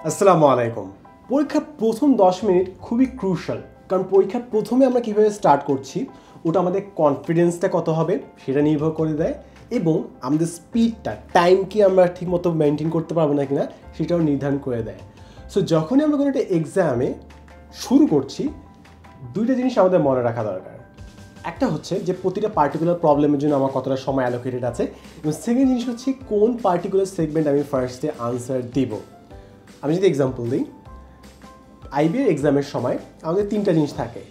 আসসালামু আলাইকুম। পরীক্ষার প্রথম 10 মিনিট খুবই ক্রুশাল, কারণ পরীক্ষার প্রথমে আমরা কীভাবে স্টার্ট করছি ওটা আমাদের কনফিডেন্সটা কত হবে সেটা নির্ভর করে দেয়, এবং আমাদের স্পিডটা টাইম কি আমরা ঠিকমতো মেনটেন করতে পারবো না কিনা সেটাও নির্ধারণ করে দেয়। সো যখনই আমরা কোনো একটা এক্সামে শুরু করছি, দুইটা জিনিস আমাদের মনে রাখা দরকার। একটা হচ্ছে যে প্রতিটা পার্টিকুলার প্রবলেমের জন্য আমার কতটা সময় অ্যালোকেটেড আছে, এবং সেকেন্ড জিনিস হচ্ছে কোন পার্টিকুলার সেগমেন্ট আমি ফার্স্টে আনসার দিব। আমি যদি এক্সাম্পল দিই, আইবির এক্সামের সময় আমাদের তিনটা জিনিস থাকে,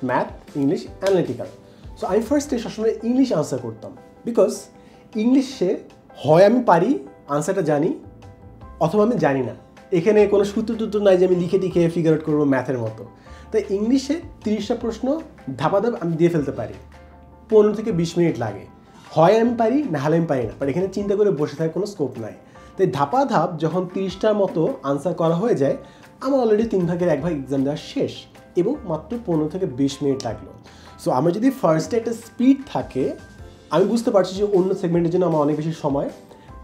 ম্যাথ, ইংলিশ, অ্যানালিটিক্যাল। সো আমি ফার্স্টে সবসময় ইংলিশ আনসার করতাম, বিকজ ইংলিশে হয় আমি পারি, আনসারটা জানি, অথবা আমি জানি না। এখানে কোনো সূত্র নাই যে আমি লিখে টিখে ফিগার আউট করবো ম্যাথের মতো। তাই ইংলিশে 30টা প্রশ্ন ধাপাধাপ আমি দিয়ে ফেলতে পারি, 15 থেকে 20 মিনিট লাগে। হয় আমি পারি, না হলে আমি পারি না, বাট এখানে চিন্তা করে বসে থাকার কোনো স্কোপ নাই। তাই ধাপাধাপ যখন 30টার মতো আনসার করা হয়ে যায়, আমার অলরেডি 3 ভাগের 1 ভাগ এক্সাম দেওয়া শেষ, এবং মাত্র 15 থেকে 20 মিনিট লাগলো। সো আমার যদি ফার্স্টে একটা স্পিড থাকে, আমি বুঝতে পারছি যে অন্য সেগমেন্টের জন্য আমার অনেক বেশি সময়,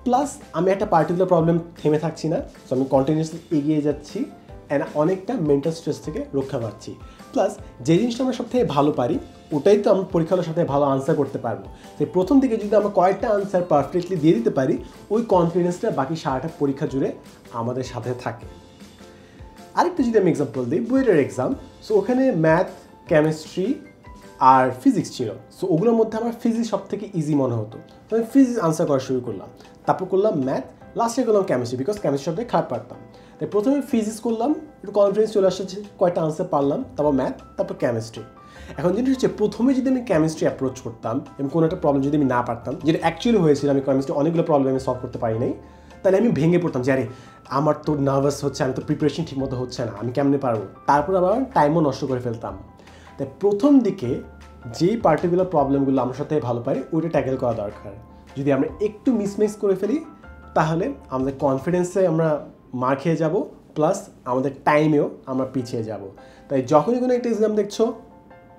প্লাস আমি একটা পার্টিকুলার প্রবলেম থেমে থাকছি না, সো আমি কন্টিনিউয়াসলি এগিয়ে যাচ্ছি অ্যান্ড অনেকটা মেন্টাল স্ট্রেস থেকে রক্ষা পাচ্ছি। প্লাস যে জিনিসটা আমরা সবথেকে ভালো পারি ওটাই তো আমরা পরীক্ষা হলে সবথেকে ভালো আনসার করতে পারবো। তাই প্রথম দিকে যদি আমরা কয়েকটা আনসার পারফেক্টলি দিয়ে দিতে পারি, ওই কনফিডেন্সটা বাকি সারাটা পরীক্ষা জুড়ে আমাদের সাথে থাকে। আরেকটা যদি আমি এক্সাম্পল দিই, বুয়েটের এক্সাম। সো ওখানে ম্যাথ, কেমিস্ট্রি আর ফিজিক্স ছিল। সো ওগুলোর মধ্যে আমার ফিজিক্স সব থেকে ইজি মনে হতো, তো আমি ফিজিক্স আনসার করা শুরু করলাম, তারপর করলাম ম্যাথ, লাস্টে করলাম কেমিস্ট্রি, বিকজ কেমিস্ট্রি সব থেকে খারাপ পারতাম। তাই প্রথমে ফিজিক্স করলাম, একটু কনফিডেন্স চলে আসছে, কয়েকটা আনসার পারলাম, তারপর ম্যাথ, তারপর কেমিস্ট্রি। এখন জিনিস হচ্ছে, প্রথমে যদি আমি কেমিস্ট্রি অ্যাপ্রোচ করতাম এবং কোনো একটা প্রবলেম যদি আমি না পারতাম, যেটা অ্যাকচুয়ালি হয়েছিল, আমি কেমিস্ট্রি অনেকগুলো প্রবলেম আমি সলভ করতে পারি নাই, তাহলে আমি ভেঙে পড়তাম যে আরে আমার তো নার্ভাস হচ্ছে, আমি তো প্রিপারেশন ঠিকমতো হচ্ছে না, আমি কেমনে পারবো। তারপর আবার টাইমও নষ্ট করে ফেলতাম। তাই প্রথম দিকে যেই পার্টিকুলার প্রবলেমগুলো আমার সাথে ভালো পারি ওইটা ট্যাকেল করা দরকার। যদি আমরা একটু মিসমেক্স করে ফেলি, তাহলে আমাদের কনফিডেন্সে আমরা মার খেয়ে যাব, প্লাস আমাদের টাইমেও আমরা পিছিয়ে যাব। তাই যখনই কোনো একটা এক্সাম দেখছো,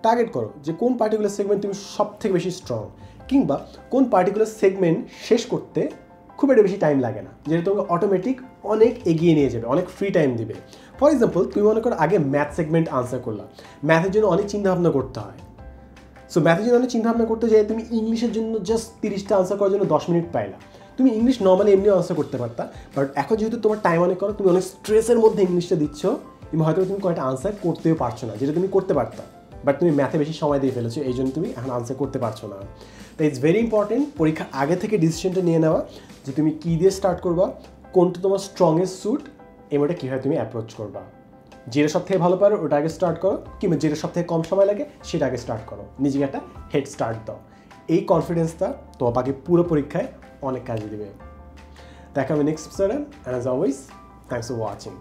টার্গেট করো যে কোন পার্টিকুলার সেগমেন্ট তুমি সব থেকে বেশি স্ট্রং, কিংবা কোন পার্টিকুলার সেগমেন্ট শেষ করতে খুব একটা বেশি টাইম লাগে না, যেটা তোমাকে অটোমেটিক অনেক এগিয়ে নিয়ে যাবে, অনেক ফ্রি টাইম দিবে। ফর এক্সাম্পল, তুমি মনে করো আগে ম্যাথ সেগমেন্ট আনসার করলাম, ম্যাথের জন্য অনেক চিন্তাভাবনা করতে হয়। সো ম্যাথের জন্য অনেক চিন্তাভাবনা করতে যাই, তুমি ইংলিশের জন্য জাস্ট 30টা আনসার করার জন্য 10 মিনিট পাইলা। তুমি ইংলিশ নর্মালি এমনিও আনসার করতে পারতা, বাট এখন যেহেতু তোমার টাইম অনেক করো, তুমি অনেক স্ট্রেসের মধ্যে ইংলিশটা দিচ্ছ, এবং হয়তো তুমি কয়েকটা আনসার করতেও পারছো না, যেটা তুমি করতে পারতা, বাট তুমি ম্যাথে বেশি সময় দিয়ে ফেলেছো, এই জন্য তুমি এখন আনসার করতে পারছো না। তাই ইটস ভেরি ইম্পর্টেন্ট পরীক্ষার আগে থেকে ডিসিশনটা নিয়ে নেওয়া যে তুমি কী দিয়ে স্টার্ট করবা, কোনটা তোমার স্ট্রংগেস্ট স্যুট, এবং ওটা কীভাবে তুমি অ্যাপ্রোচ করবা। যেটা সব থেকে ভালো পারো ওটা আগে স্টার্ট করো, কিংবা যেটা সব থেকে কম সময় লাগে সেটা আগে স্টার্ট করো, নিজেকে একটা হেড স্টার্ট দাও। এই কনফিডেন্সটা তোমার বাকি পুরো পরীক্ষায় অনেক কাজে দেবে। দেখা হবে নেক্সট এপিসোডে, and as always, thanks for watching.